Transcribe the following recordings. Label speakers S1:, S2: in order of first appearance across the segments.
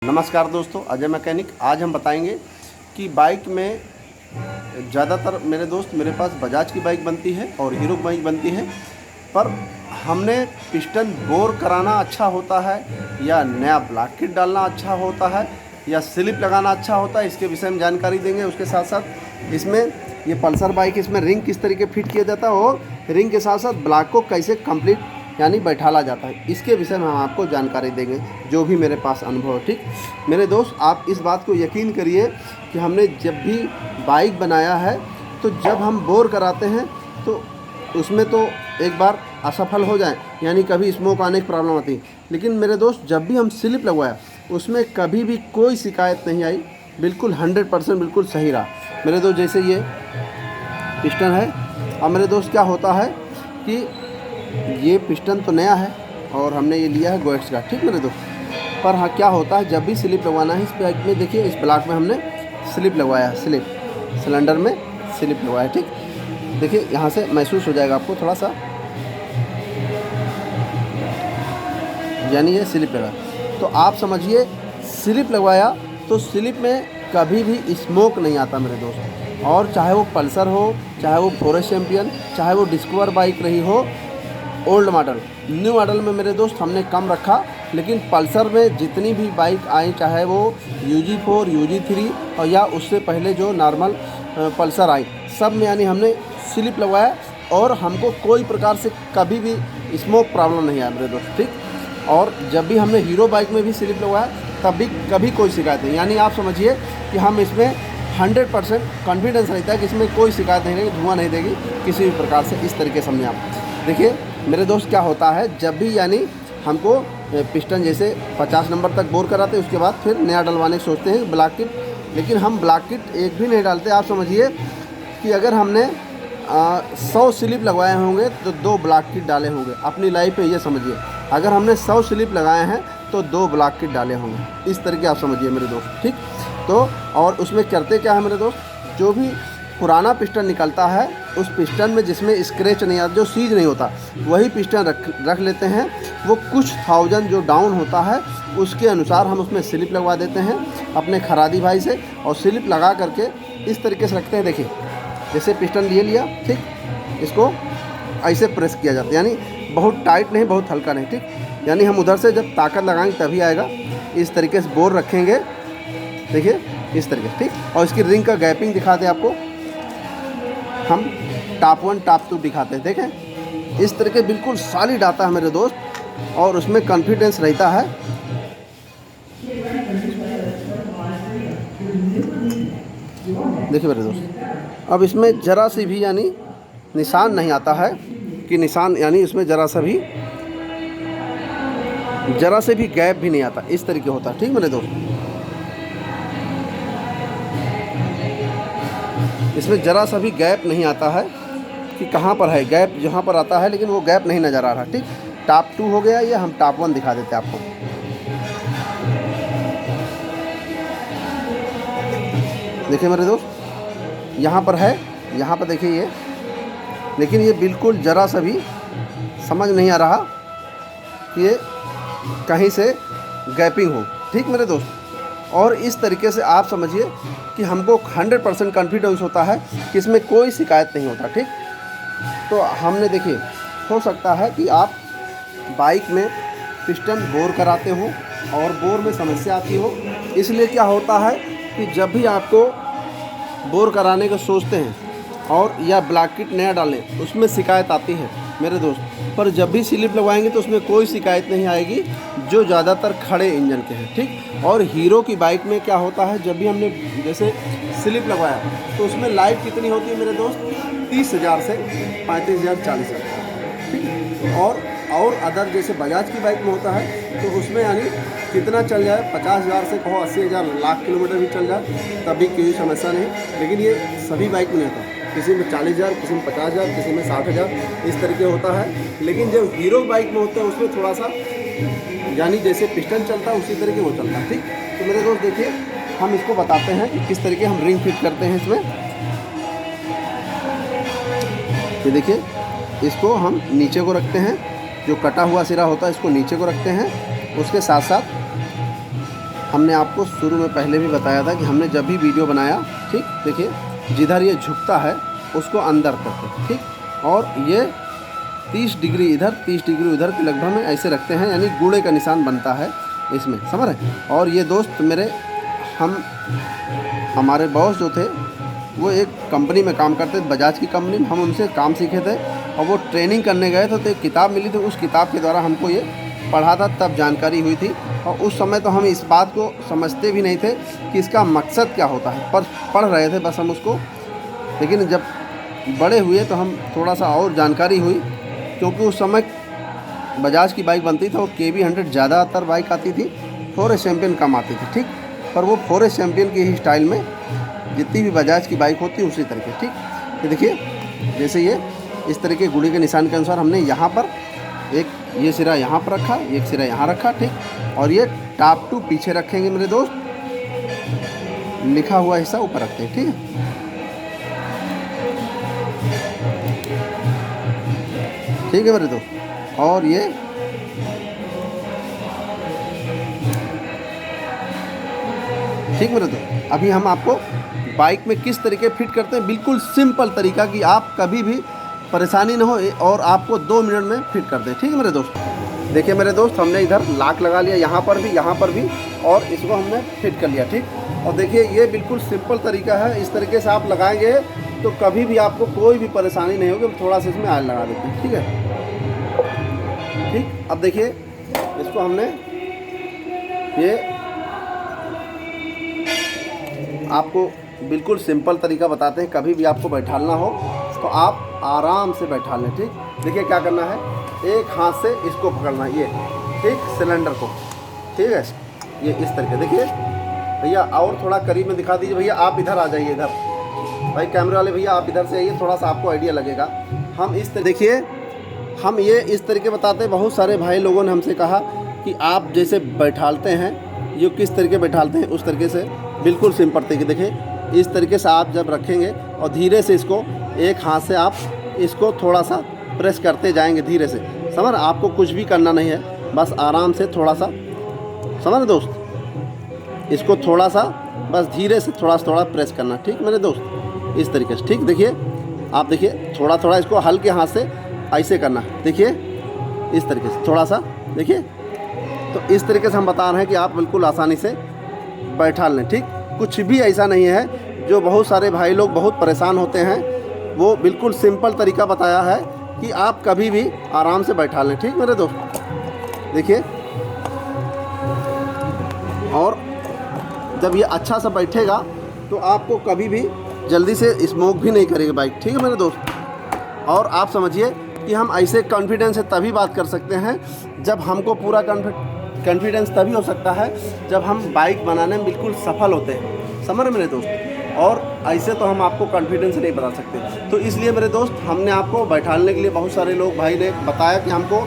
S1: नमस्कार दोस्तों, अजय मैकेनिक। आज हम बताएंगे कि बाइक में ज़्यादातर मेरे पास बजाज की बाइक बनती है और हीरो की बाइक बनती है, पर हमने पिस्टन बोर कराना अच्छा होता है या नया ब्लॉक किट डालना अच्छा होता है या स्लिप लगाना अच्छा होता है, इसके विषय में जानकारी देंगे। उसके साथ साथ इसमें ये पल्सर बाइक, इसमें रिंग किस तरीके फिट किया जाता है और रिंग के साथ साथ ब्लॉक को कैसे कंप्लीट यानी बैठाला जाता है, इसके विषय में हम आपको जानकारी देंगे, जो भी मेरे पास अनुभव है। ठीक मेरे दोस्त, आप इस बात को यकीन करिए कि हमने जब भी बाइक बनाया है तो जब हम बोर कराते हैं तो उसमें तो एक बार असफल हो जाए यानी कभी स्मोक आने की प्रॉब्लम आती है, लेकिन मेरे दोस्त जब भी हम स्लिप लगवाया उसमें कभी भी कोई शिकायत नहीं आई, बिल्कुल 100% बिल्कुल सही रहा मेरे दोस्त। जैसे ये पिस्टन है, अब मेरे दोस्त क्या होता है कि ये पिस्टन तो नया है और हमने ये लिया है गोएट्स का, ठीक मेरे दोस्त। पर हाँ, क्या होता है जब भी स्लिप लगवाना है इस बाइक में, देखिए इस ब्लॉक में हमने स्लिप लगवाया है, स्लिप सिलेंडर में स्लिप लगवाया है। ठीक, देखिए यहाँ से महसूस हो जाएगा आपको थोड़ा सा, यानी ये स्लिप लगा। तो आप समझिए स्लिप लगवाया तो स्लिप में कभी भी स्मोक नहीं आता मेरे दोस्त। और चाहे वो पल्सर हो, चाहे वो फॉरेस्ट चैम्पियन, चाहे वो डिस्कवर बाइक रही हो, ओल्ड मॉडल, न्यू मॉडल में मेरे दोस्त हमने कम रखा, लेकिन पल्सर में जितनी भी बाइक आई, चाहे वो UG4, UG3 और या उससे पहले जो नॉर्मल पल्सर आई, सब में यानी हमने स्लिप लगवाया और हमको कोई प्रकार से कभी भी स्मोक प्रॉब्लम नहीं आया मेरे दोस्त। ठीक, और जब भी हमने हीरो बाइक में भी स्लिप लगवाया तब भी कभी कोई शिकायत नहीं, यानी आप समझिए कि हम इसमें 100% कॉन्फिडेंस रहता है कि इसमें कोई शिकायत नहीं रहेगी, धुआं नहीं देगी किसी भी प्रकार से। इस तरीके समझे आप। देखिए मेरे दोस्त, क्या होता है जब भी यानी हमको पिस्टन जैसे 50 नंबर तक बोर कराते हैं, उसके बाद फिर नया डलवाने की सोचते हैं ब्लॉक किट, लेकिन हम ब्लॉक किट एक भी नहीं डालते। आप समझिए कि अगर हमने 100 स्लिप लगवाए होंगे तो 2 ब्लॉक किट डाले होंगे अपनी लाइफ में, ये समझिए। अगर हमने 100 स्लिप लगाए हैं तो 2 ब्लॉक किट डाले होंगे, इस तरीके आप समझिए मेरे दोस्त। ठीक, तो और उसमें करते क्या है मेरे दोस्त, जो भी पुराना पिस्टन निकलता है उस पिस्टन में जिसमें स्क्रैच नहीं आता, जो सीज नहीं होता, वही पिस्टन रख लेते हैं। वो कुछ थाउजेंड जो डाउन होता है उसके अनुसार हम उसमें स्लिप लगवा देते हैं अपने खरादी भाई से, और स्लिप लगा करके इस तरीके से रखते हैं। देखिए जैसे पिस्टन लिया, ठीक, इसको ऐसे प्रेस किया जाता है, यानी बहुत टाइट नहीं, बहुत हल्का नहीं। ठीक, यानी हम उधर से जब ताकत लगाएंगे तभी आएगा। इस तरीके से बोर रखेंगे, देखिए इस तरीके से। ठीक, और इसकी रिंग का गैपिंग दिखाते हैं आपको, हम टॉप 1 टॉप 2 दिखाते हैं। देखें इस तरीके बिल्कुल सॉलिड आता है मेरे दोस्त, और उसमें कॉन्फिडेंस रहता है। देखिए मेरे दोस्त, अब इसमें ज़रा सी भी यानी निशान नहीं आता है कि निशान, यानी इसमें ज़रा से भी गैप भी नहीं आता, इस तरीके होता है। ठीक मेरे दोस्त, इसमें ज़रा सा भी गैप नहीं आता है कि कहाँ पर है गैप, जहाँ पर आता है लेकिन वो गैप नहीं नज़र आ रहा। ठीक, टॉप 2 हो गया, ये हम टॉप 1 दिखा देते हैं आपको। देखिए मेरे दोस्त, यहाँ पर है, यहाँ पर देखिए ये, लेकिन ये बिल्कुल ज़रा सा भी समझ नहीं आ रहा कि ये कहीं से गैपिंग हो। ठीक मेरे दोस्त, और इस तरीके से आप समझिए कि हमको 100% कॉन्फिडेंस होता है कि इसमें कोई शिकायत नहीं होता। ठीक, तो हमने देखिए, हो सकता है कि आप बाइक में पिस्टन बोर कराते हो और बोर में समस्या आती हो, इसलिए क्या होता है कि जब भी आपको बोर कराने का सोचते हैं और या ब्लॉक किट नया डालें उसमें शिकायत आती है मेरे दोस्त, पर जब भी स्लिप लगवाएंगे तो उसमें कोई शिकायत नहीं आएगी, जो ज़्यादातर खड़े इंजन के हैं। ठीक, और हीरो की बाइक में क्या होता है, जब भी हमने जैसे स्लिप लगवाया तो उसमें लाइफ कितनी होती है मेरे दोस्त, 30,000 से 35,000 40,000। ठीक, और अदर जैसे बजाज की बाइक में होता है तो उसमें यानी कितना चल जाए, 50,000 से कहो 80,000 लाख किलोमीटर भी चल जाए तभी कोई समस्या नहीं, लेकिन ये सभी बाइक में नहीं होता। किसी में 40,000, किसी में 50,000, किसी में 60,000, इस तरीके होता है। लेकिन जो हीरो बाइक में होता है उसमें थोड़ा सा यानी जैसे पिस्टन चलता है उसी तरीके वो चलता है। ठीक, तो मेरे दोस्त देखिए, हम इसको बताते हैं कि किस तरीके हम रिंग फिट करते हैं इसमें। ये देखिए, इसको हम नीचे को रखते हैं, जो कटा हुआ सिरा होता है इसको नीचे को रखते हैं, उसके साथ साथ हमने आपको शुरू में पहले भी बताया था कि हमने जब भी वीडियो बनाया, ठीक, देखिए जिधर ये झुकता है उसको अंदर करते, ठीक, और ये 30 डिग्री इधर 30 डिग्री उधर के लगभग में ऐसे रखते हैं, यानी गुड़े का निशान बनता है इसमें, समझ रहे। और ये दोस्त मेरे हमारे बॉस जो थे वो एक कंपनी में काम करते थे, बजाज की कंपनी में, हम उनसे काम सीखे थे और वो ट्रेनिंग करने गए थे तो एक किताब मिली थी, उस किताब के द्वारा हमको ये पढ़ा था, तब जानकारी हुई थी। और उस समय तो हम इस बात को समझते भी नहीं थे कि इसका मकसद क्या होता है, पर पढ़ रहे थे बस हम उसको। लेकिन जब बड़े हुए तो हम थोड़ा सा और जानकारी हुई, क्योंकि उस समय बजाज की बाइक बनती थी और KB 100 ज़्यादातर बाइक आती थी, फॉरेस्ट चैम्पियन कम आती थी, ठीक, पर वो फॉरेस्ट चैम्पियन की ही स्टाइल में जितनी भी बजाज की बाइक होती है उसी तरीके, ठीक। ये देखिए जैसे ये इस तरह के गुड़ी के निशान के अनुसार हमने यहाँ पर एक ये सिरा यहाँ पर रखा, एक सिरा यहाँ रखा, ठीक, और ये टॉप टू पीछे रखेंगे मेरे दोस्त, लिखा हुआ हिस्सा ऊपर रखते हैं, ठीक है। ठीक है मेरे दोस्त, और ये ठीक मेरे दोस्त, अभी हम आपको बाइक में किस तरीके फिट करते हैं, बिल्कुल सिंपल तरीका कि आप कभी भी परेशानी ना हो और आपको 2 मिनट में फिट कर दें, ठीक है मेरे दोस्त। देखिए मेरे दोस्त, हमने इधर लॉक लगा लिया, यहाँ पर भी, और इसको हमने फिट कर लिया, ठीक। और देखिए ये बिल्कुल सिंपल तरीका है, इस तरीके से आप लगाएंगे तो कभी भी आपको कोई भी परेशानी नहीं होगी। थोड़ा सा इसमें ऑयल लगा देते हैं, ठीक है, ठीक। अब देखिए इसको हमने ये आपको बिल्कुल सिंपल तरीका बताते हैं, कभी भी आपको बैठालना हो तो आप आराम से बैठा लें, ठीक। देखिए क्या करना है, एक हाथ से इसको पकड़ना है, ये ठीक, सिलेंडर को, ठीक है, ये इस तरीके। देखिए भैया और थोड़ा करीब में दिखा दीजिए, भैया आप इधर आ जाइए, इधर भाई कैमरे वाले भैया आप इधर से आइए, थोड़ा सा आपको आइडिया लगेगा। हम इस देखिए हम ये इस तरीके बताते हैं। बहुत सारे भाई लोगों ने हमसे कहा कि आप जैसे बैठालते हैं ये किस तरीके बैठालते हैं, उस तरीके से बिल्कुल सिंपल तरीके। देखिए इस तरीके से आप जब रखेंगे और धीरे से इसको एक हाथ से आप इसको थोड़ा सा प्रेस करते जाएंगे धीरे से, समझ, आपको कुछ भी करना नहीं है, बस आराम से थोड़ा सा, समझ दोस्त, इसको थोड़ा सा बस धीरे से थोड़ा प्रेस करना, ठीक मेरे दोस्त, इस तरीके से, ठीक। देखिए आप देखिए थोड़ा इसको हल्के हाथ से ऐसे करना, देखिए इस तरीके से थोड़ा सा, देखिए। तो इस तरीके से हम बता रहे हैं कि आप बिल्कुल आसानी से बैठा लें, ठीक। कुछ भी ऐसा नहीं है, जो बहुत सारे भाई लोग बहुत परेशान होते हैं, वो बिल्कुल सिंपल तरीका बताया है कि आप कभी भी आराम से बैठा लें, ठीक मेरे दोस्त। देखिए और जब ये अच्छा सा बैठेगा तो आपको कभी भी जल्दी से स्मोक भी नहीं करेगी बाइक, ठीक है मेरे दोस्त। और आप समझिए कि हम ऐसे कॉन्फिडेंस से तभी बात कर सकते हैं जब हमको पूरा कॉन्फिडेंस तभी हो सकता है जब हम बाइक बनाने में बिल्कुल सफल होते हैं, समझ रहे मेरे दोस्त। और ऐसे तो हम आपको कॉन्फिडेंस नहीं बता सकते। तो इसलिए मेरे दोस्त हमने आपको बैठालने के लिए बहुत सारे लोग भाई ने बताया कि हमको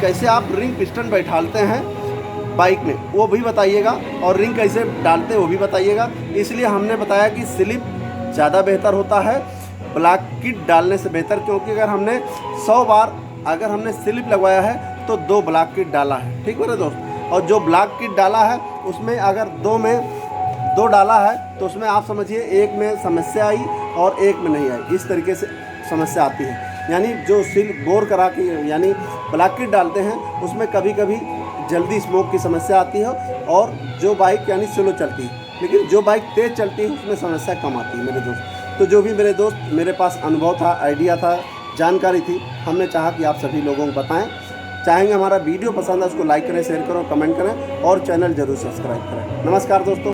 S1: कैसे आप रिंग पिस्टन बैठालते हैं बाइक में, वो भी बताइएगा, और रिंग कैसे डालते हैं वो भी बताइएगा। इसलिए हमने बताया कि स्लिप ज़्यादा बेहतर होता है ब्लॉक किट डालने से बेहतर, क्योंकि अगर हमने 100 बार अगर हमने स्लिप लगवाया है तो 2 ब्लॉक किट डाला है, ठीक मेरे दोस्त। और जो ब्लॉक किट डाला है उसमें अगर 2 में 2 डाला है तो उसमें आप समझिए एक में समस्या आई और एक में नहीं आई, इस तरीके से समस्या आती है। यानी जो सिल बोर करा के यानी ब्लॉक किट डालते हैं उसमें कभी कभी जल्दी स्मोक की समस्या आती है, और जो बाइक यानी स्लो चलती है, लेकिन जो बाइक तेज़ चलती है उसमें समस्या कम आती है मेरे दोस्त। तो जो भी मेरे दोस्त मेरे पास अनुभव था, आइडिया था, जानकारी थी, हमने चाहा कि आप सभी लोगों को बताएं। चाहेंगे हमारा वीडियो पसंद है उसको लाइक करें, शेयर करें, कमेंट करें और चैनल जरूर सब्सक्राइब करें। नमस्कार दोस्तों।